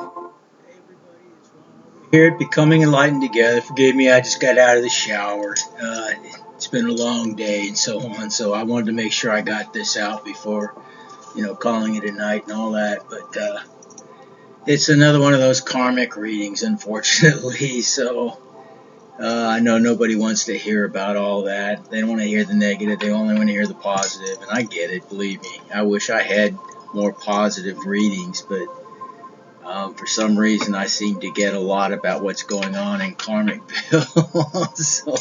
Hey everybody, it's Ron over here at Becoming Enlightened Together. Forgive me, I just got out of the shower. It's been a long day and so on, so I wanted to make sure I got this out before, calling it a night and all that. But it's another one of those karmic readings, unfortunately. So I know nobody wants to hear about all that. They don't want to hear the negative. They only want to hear the positive, and I get it. Believe me, I wish I had more positive readings, but for some reason, I seem to get a lot about what's going on in Karmicville. So,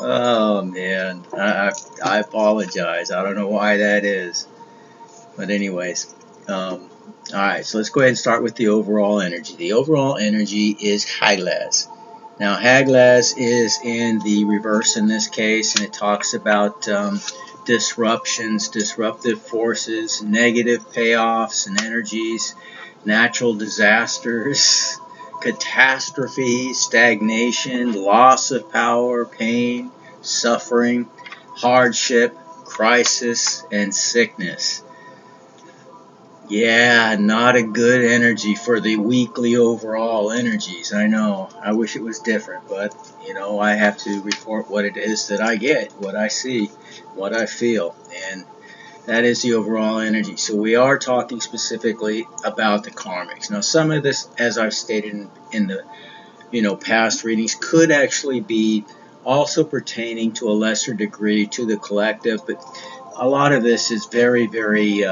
oh man, I apologize. I don't know why that is. But anyways, alright, so let's go ahead and start with the overall energy. The overall energy is Haglas. Now, Haglas is in the reverse in this case, and it talks about disruptions, disruptive forces, negative payoffs and energies, natural disasters, catastrophe, stagnation, loss of power, pain, suffering, hardship, crisis, and sickness. Yeah, not a good energy for the weekly overall energies. I know. I wish it was different, but I have to report what it is that I get, what I see, what I feel, and that is the overall energy. So we are talking specifically about the karmics. Now, some of this, as I've stated in the past readings, could actually be also pertaining to a lesser degree to the collective, but a lot of this is very, very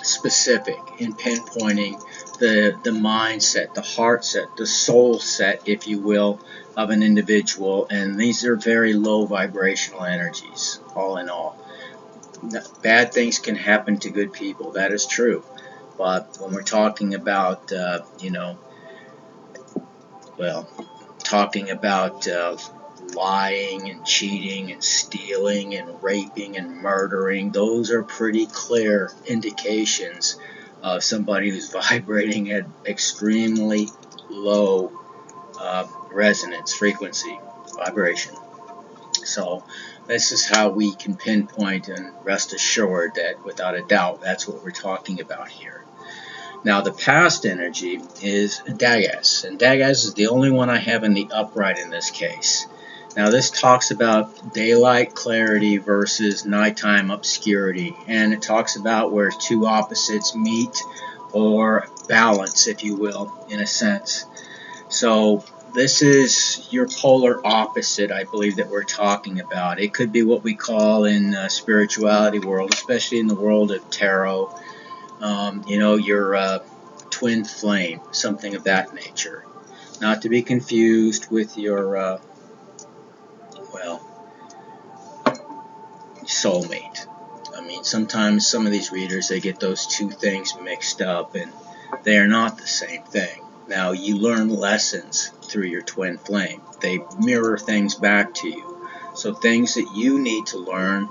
specific in pinpointing the mindset, the heart set, the soul set, if you will, of an individual. And these are very low vibrational energies, all in all. Bad things can happen to good people, that is true. But when we're talking about, talking about lying and cheating and stealing and raping and murdering, those are pretty clear indications of somebody who's vibrating at extremely low resonance, frequency, vibration. So this is how we can pinpoint and rest assured that without a doubt that's what we're talking about here. Now the past energy is Dagas, and Dagas is the only one I have in the upright in this case. Now this talks about daylight clarity versus nighttime obscurity, and it talks about where two opposites meet or balance, if you will, in a sense. So this is your polar opposite, I believe, that we're talking about. It could be what we call in spirituality world, especially in the world of tarot, your twin flame, something of that nature. Not to be confused with your, soulmate. I mean, sometimes some of these readers, they get those two things mixed up, and they are not the same thing. Now, you learn lessons through your twin flame. They mirror things back to you. So things that you need to learn,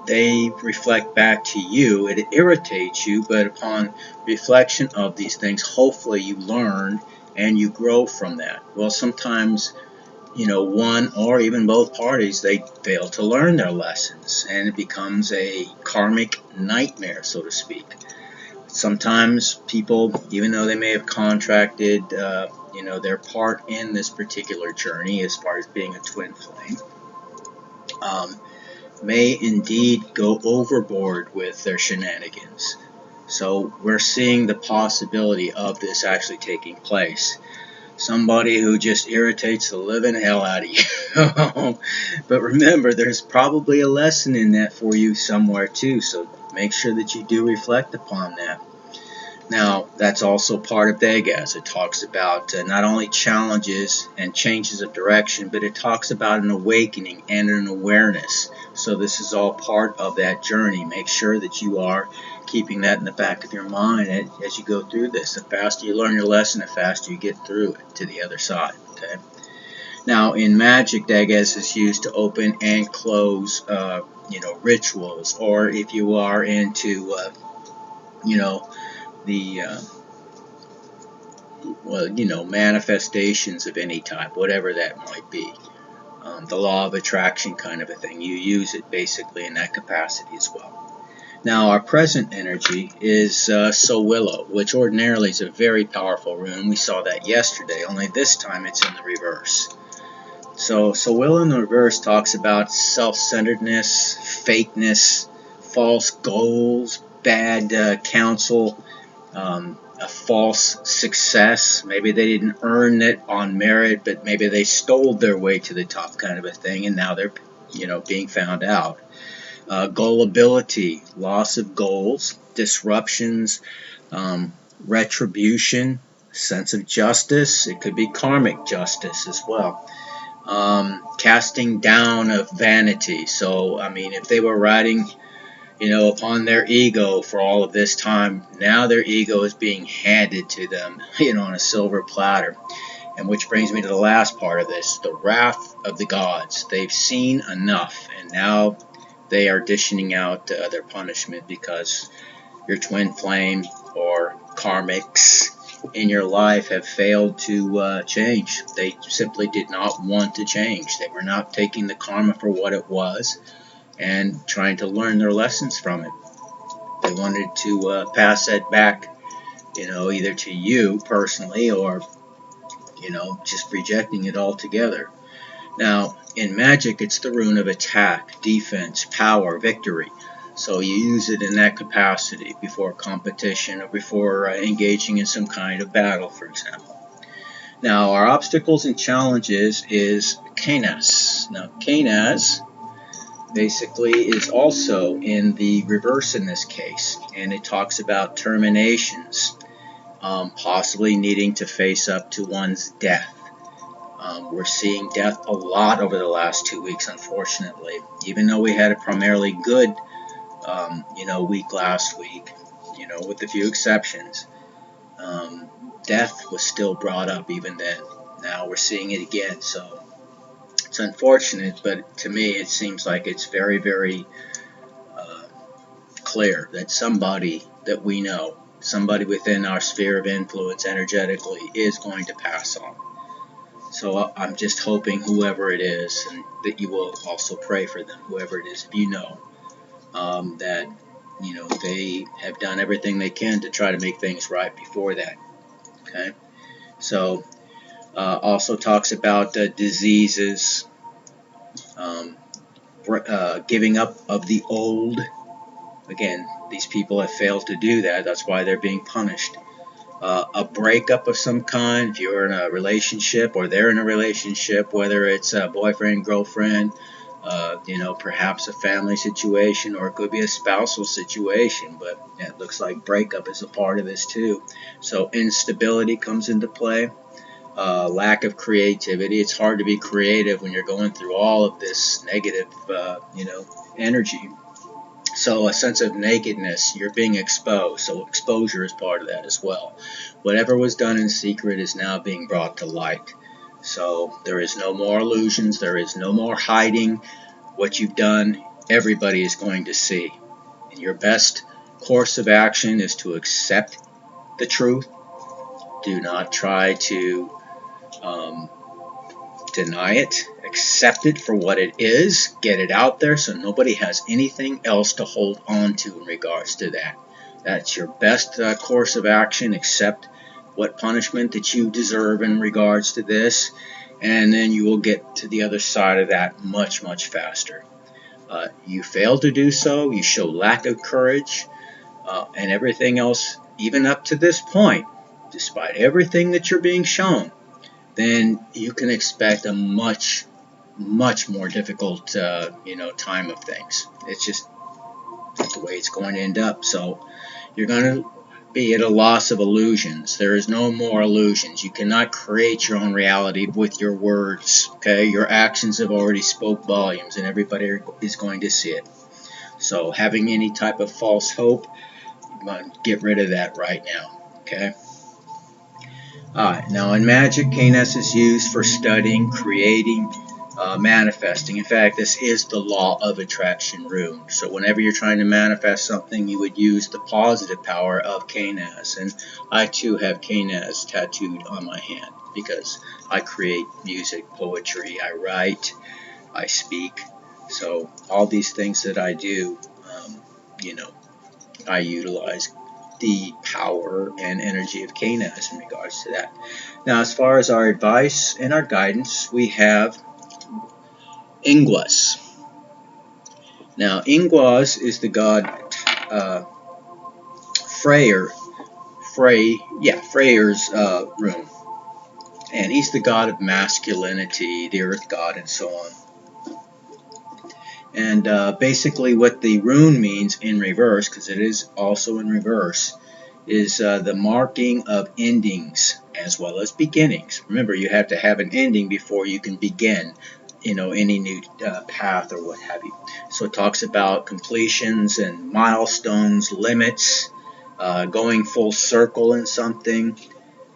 they reflect back to you. It irritates you, but upon reflection of these things, hopefully you learn and you grow from that. Well, sometimes, one or even both parties, they fail to learn their lessons, and it becomes a karmic nightmare, so to speak. Sometimes people, even though they may have contracted, their part in this particular journey as far as being a twin flame, may indeed go overboard with their shenanigans. So we're seeing the possibility of this actually taking place. Somebody who just irritates the living hell out of you. But remember, there's probably a lesson in that for you somewhere too, so make sure that you do reflect upon that. Now, that's also part of Vegas. It talks about not only challenges and changes of direction, but it talks about an awakening and an awareness. So this is all part of that journey. Make sure that you are keeping that in the back of your mind as you go through this. The faster you learn your lesson, the faster you get through it to the other side. Okay. Now, in magic, Dagas is used to open and close, rituals, or if you are into, the manifestations of any type, whatever that might be. The law of attraction kind of a thing. You use it basically in that capacity as well. Now our present energy is Willow, which ordinarily is a very powerful rune. We saw that yesterday, only this time it's in the reverse. So Willow in the reverse talks about self-centeredness, fakeness, false goals, bad counsel, a false success. Maybe they didn't earn it on merit, but maybe they stole their way to the top, kind of a thing, and now they're, being found out. Gullibility, loss of goals, disruptions, retribution, sense of justice. It could be karmic justice as well. Casting down of vanity. So, I mean, if they were riding, upon their ego for all of this time, now their ego is being handed to them, on a silver platter. And which brings me to the last part of this, the wrath of the gods. They've seen enough, and now they are dishing out their punishment because your twin flame or karmics in your life have failed to change. They simply did not want to change. They were not taking the karma for what it was and trying to learn their lessons from it. They wanted to pass that back, either to you personally or, just rejecting it altogether. Now, in magic, it's the rune of attack, defense, power, victory. So you use it in that capacity before competition or before engaging in some kind of battle, for example. Now, our obstacles and challenges is Canas. Now, Canas basically is also in the reverse in this case, and it talks about terminations, possibly needing to face up to one's death. We're seeing death a lot over the last 2 weeks, unfortunately. Even though we had a primarily good, week last week, with a few exceptions, death was still brought up even then. Now we're seeing it again, so it's unfortunate, but to me it seems like it's very, very clear that somebody that we know, somebody within our sphere of influence energetically, is going to pass on. So I'm just hoping whoever it is, and that you will also pray for them, whoever it is, if you know, that, they have done everything they can to try to make things right before that. Okay? So, also talks about diseases, giving up of the old. Again, these people have failed to do that. That's why they're being punished. A breakup of some kind, if you're in a relationship or they're in a relationship, whether it's a boyfriend, girlfriend, perhaps a family situation, or it could be a spousal situation, but it looks like breakup is a part of this too. So instability comes into play, lack of creativity. It's hard to be creative when you're going through all of this negative, energy. So a sense of nakedness, you're being exposed, so exposure is part of that as well. Whatever was done in secret is now being brought to light. So there is no more illusions, there is no more hiding. What you've done, everybody is going to see. And your best course of action is to accept the truth. Do not try to deny it. Accept it for what it is. Get it out there so nobody has anything else to hold on to in regards to that. That's your best course of action. Accept what punishment that you deserve in regards to this, and then you will get to the other side of that much, much faster. You fail to do so, you show lack of courage, and everything else, even up to this point, despite everything that you're being shown, then you can expect a much, much more difficult, time of things. It's just the way it's going to end up. So you're going to be at a loss of illusions. There is no more illusions. You cannot create your own reality with your words. Okay, your actions have already spoke volumes, and everybody is going to see it. So having any type of false hope, get rid of that right now. Okay. Alright, now in magic, Canas is used for studying, creating, manifesting. In fact, this is the law of attraction rune. So whenever you're trying to manifest something, you would use the positive power of Canas. And I too have Canas tattooed on my hand because I create music, poetry, I write, I speak. So all these things that I do, I utilize the power and energy of Canas in regards to that. Now, as far as our advice and our guidance, we have Ingwas. Now, Ingwas is the god Freyer's rune, and he's the god of masculinity, the earth god, and so on. And basically, what the rune means in reverse, because it is also in reverse, is the marking of endings as well as beginnings. Remember, you have to have an ending before you can begin, any new path or what have you. So it talks about completions and milestones, limits, going full circle in something.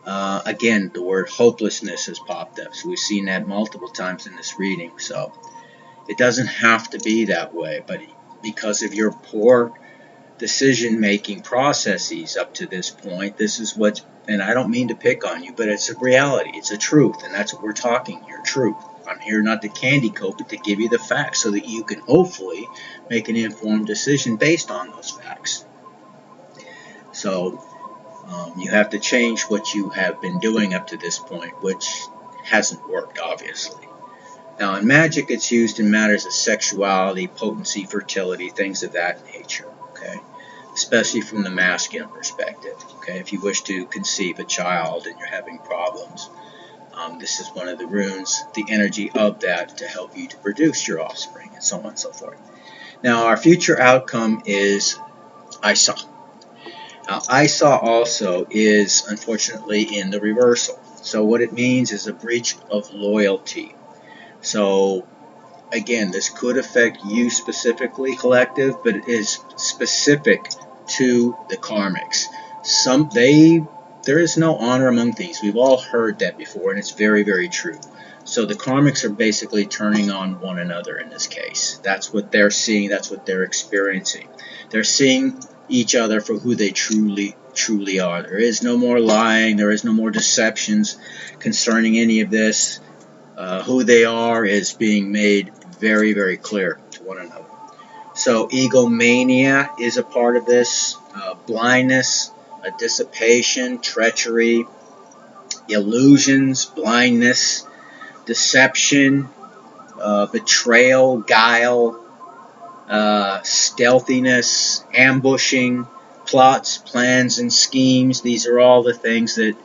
Again, the word hopelessness has popped up, so we've seen that multiple times in this reading. So it doesn't have to be that way, but because of your poor decision-making processes up to this point, this is what's, and I don't mean to pick on you, but it's a reality, it's a truth, and that's what we're talking here, truth. I'm here not to candy coat, but to give you the facts so that you can hopefully make an informed decision based on those facts. So you have to change what you have been doing up to this point, which hasn't worked, obviously. Now, in magic, it's used in matters of sexuality, potency, fertility, things of that nature, okay? Especially from the masculine perspective, okay? If you wish to conceive a child and you're having problems, this is one of the runes, the energy of that to help you to produce your offspring, and so on and so forth. Now, our future outcome is Isa. Now, Isa also is, unfortunately, in the reversal. So what it means is a breach of loyalty. So again, this could affect you specifically, collective, but it is specific to the Karmics. There is no honor among thieves. We've all heard that before, and it's very, very true. So the Karmics are basically turning on one another in this case. That's what they're seeing. That's what they're experiencing. They're seeing each other for who they truly, truly are. There is no more lying. There is no more deceptions concerning any of this. Who they are is being made very, very clear to one another. So egomania is a part of this. Blindness, dissipation, treachery, illusions, blindness, deception, betrayal, guile, stealthiness, ambushing, plots, plans, and schemes. These are all the things that,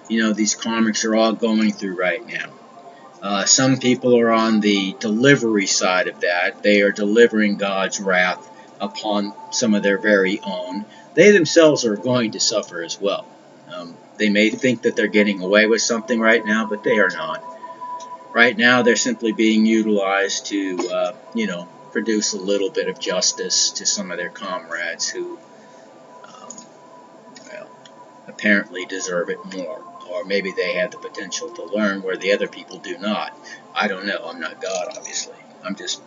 these Karmics are all going through right now. Some people are on the delivery side of that. They are delivering God's wrath upon some of their very own. They themselves are going to suffer as well. They may think that they're getting away with something right now, but they are not. Right now, they're simply being utilized to, produce a little bit of justice to some of their comrades who, apparently deserve it more. Or maybe they have the potential to learn where the other people do not. I don't know. I'm not God, obviously. I'm just,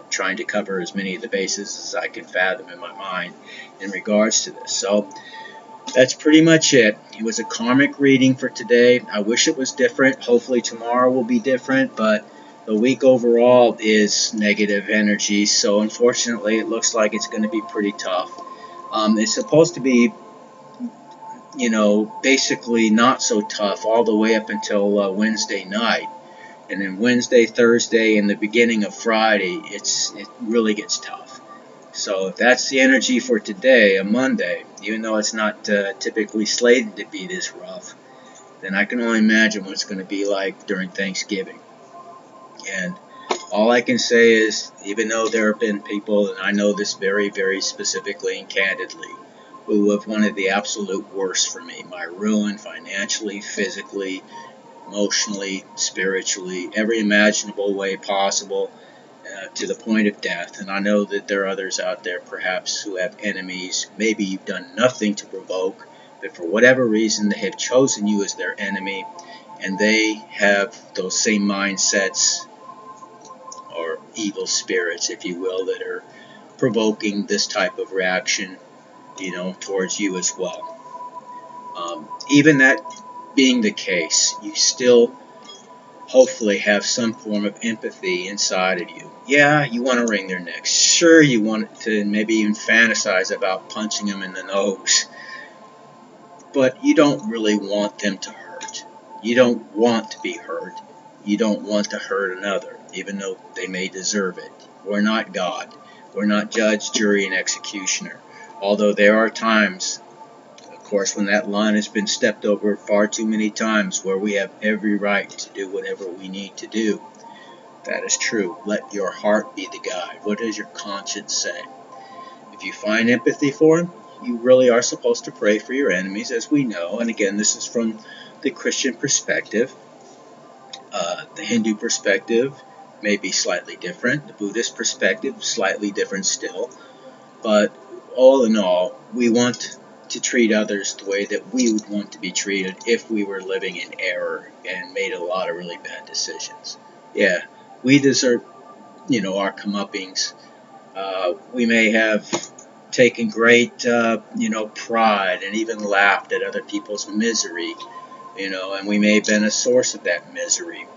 trying to cover as many of the bases as I can fathom in my mind in regards to this. So that's pretty much it. It was a karmic reading for today. I wish it was different. Hopefully tomorrow will be different, but the week overall is negative energy. So unfortunately, it looks like it's going to be pretty tough. It's supposed to be basically not so tough all the way up until Wednesday night. And then Wednesday, Thursday, and the beginning of Friday, it really gets tough. So if that's the energy for today, a Monday, even though it's not typically slated to be this rough, then I can only imagine what it's going to be like during Thanksgiving. And all I can say is, even though there have been people, and I know this very, very specifically and candidly, who have wanted the absolute worst for me, my ruin financially, physically, emotionally, spiritually, every imaginable way possible, to the point of death. And I know that there are others out there perhaps who have enemies. Maybe you've done nothing to provoke, but for whatever reason they have chosen you as their enemy, and they have those same mindsets or evil spirits, if you will, that are provoking this type of reaction, towards you as well. Even that being the case, you still hopefully have some form of empathy inside of you. Yeah, you want to wring their necks. Sure, you want to maybe even fantasize about punching them in the nose. But you don't really want them to hurt. You don't want to be hurt. You don't want to hurt another, even though they may deserve it. We're not God. We're not judge, jury, and executioner. Although there are times, of course, when that line has been stepped over far too many times, where we have every right to do whatever we need to do. That is true. Let your heart be the guide. What does your conscience say? If you find empathy for him, you really are supposed to pray for your enemies, as we know. And again, this is from the Christian perspective. The Hindu perspective may be slightly different. The Buddhist perspective, slightly different still. But all in all, we want to treat others the way that we would want to be treated if we were living in error and made a lot of really bad decisions. Yeah, we deserve, our comeuppings. We may have taken great, pride and even laughed at other people's misery, and we may have been a source of that misery.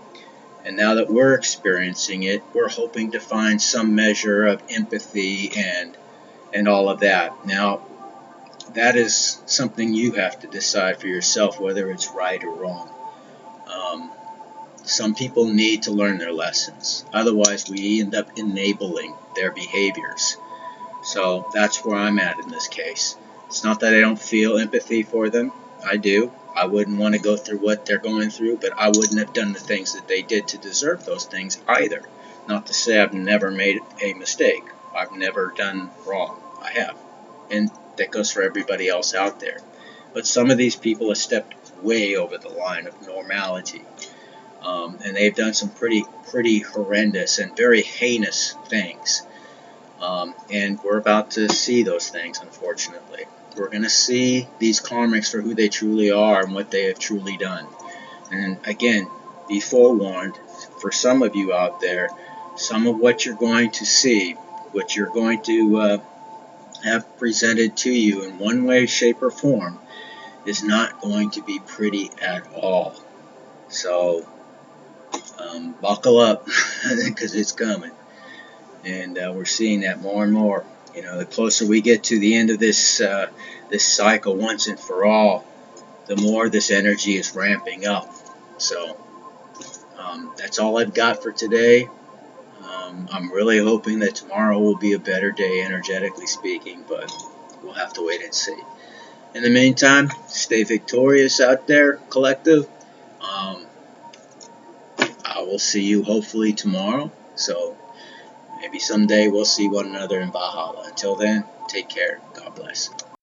And now that we're experiencing it, we're hoping to find some measure of empathy and all of that. Now, that is something you have to decide for yourself, whether it's right or wrong. Some people need to learn their lessons. Otherwise, we end up enabling their behaviors. So that's where I'm at in this case. It's not that I don't feel empathy for them. I do. I wouldn't want to go through what they're going through, but I wouldn't have done the things that they did to deserve those things either. Not to say I've never made a mistake. I've never done wrong. I have. And that goes for everybody else out there. But some of these people have stepped way over the line of normality. And they've done some pretty horrendous and very heinous things. And we're about to see those things, unfortunately. We're going to see these karmics for who they truly are and what they have truly done. And again, be forewarned, for some of you out there, some of what you're going to see, what you're going to have presented to you in one way, shape, or form, is not going to be pretty at all. So, buckle up, because it's coming. And we're seeing that more and more. The closer we get to the end of this cycle once and for all, the more this energy is ramping up. So that's all I've got for today. I'm really hoping that tomorrow will be a better day, energetically speaking, but we'll have to wait and see. In the meantime, stay victorious out there, collective. I will see you hopefully tomorrow. So maybe someday we'll see one another in Valhalla. Until then, take care. God bless.